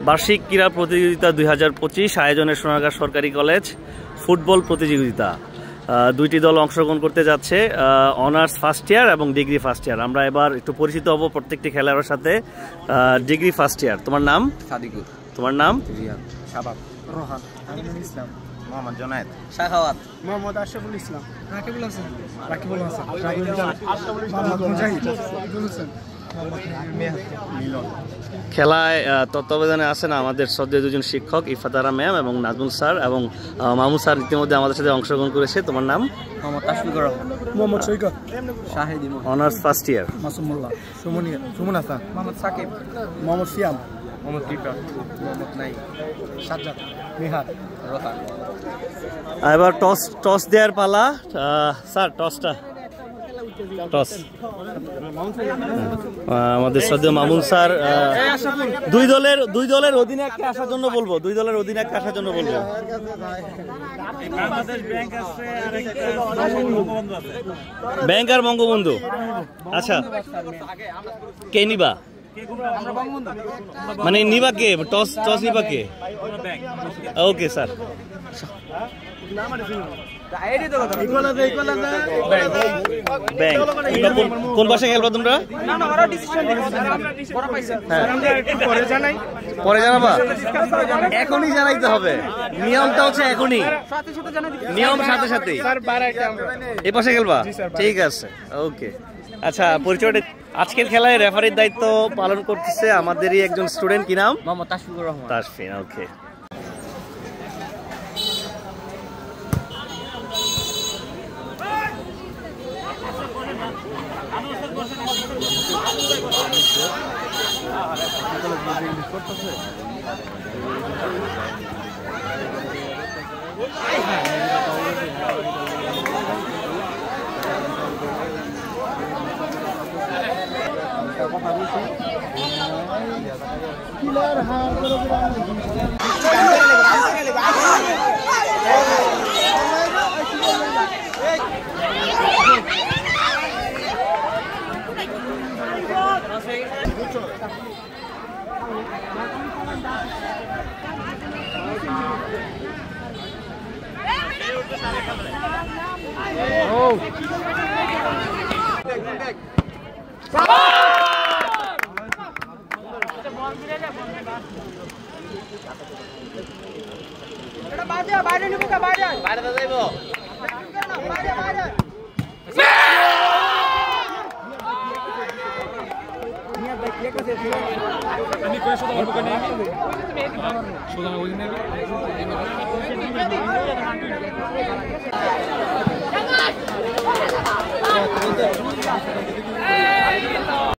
বার্ষিক ক্রীড়া প্রতিযোগিতা 2025 আয়োজনে সোনারগাঁ সরকারি কলেজ ফুটবল প্রতিযোগিতা। দুইটি দল অংশগ্রহণ করতে যাচ্ছে, অনার্স ফার্স্ট ইয়ার এবং ডিগ্রি ফার্স্ট ইয়ার। আমরা এবার একটু পরিচিত হব প্রত্যেকটি খেলোয়াড়ের সাথে। ডিগ্রি ফার্স্ট ইয়ার, তোমার নাম? সাদিকুর। তোমার নাম? রিয়াদ। শাবাব। রোহান। আমিনুল ইসলাম। মোহাম্মদ জুনায়েদ। শাখাওয়াত। মোহাম্মদ আশরাফুল ইসলাম। রাকিবুল হাসান। রাকিবুল হাসান। মোহাম্মদ মুজাহিদ। হোসেন। খেলায় তত্ত্বাবধানে আছেন আমাদের শ্রদ্ধেয় দুজন শিক্ষক ইফাতারা ম্যাম এবং নাজমুল স্যার এবং মামু স্যার ইতিমধ্যে আমাদের সাথে অংশগ্রহণ করেছে। তোমার নাম? Mohammad Tashfiqur Rahman. Mohammad Saikat. Shahid. Honours first year. Masum Molla. Sumon Hasan. Mohammad Sakib. Mohammad Siam. Mohammad Ripa. Mohammad নাই। সাজ্জাদ। মিহাদ। রোহান। এবার টস দেওয়ার পালা। স্যার টসটা আমাদের শ্রদ্ধেয় মামুন স্যার দুই দলের অধিনায়ককে আসার জন্য বলবো। ব্যাংক আর বঙ্গবন্ধু। আচ্ছা, কে নিবা? মানে নিবা কে? টস নিবা কে? Okay sir. কোন পাশে খেলবা তোমরা? পরে জানাবা? এখনই জানাইতে হবে। নিয়মটা হচ্ছে এখনই, নিয়ম সাথে সাথে। এই পাশে খেলবা? ঠিক আছে, ওকে। আচ্ছা, পরিচয়টা। আজকের খেলায় রেফারির দায়িত্ব পালন করতেছে আমাদেরই একজন স্টুডেন্ট। কি নাম? মোহাম্মদ তাশফিকুর রহমান। তাশফিন, ওকে।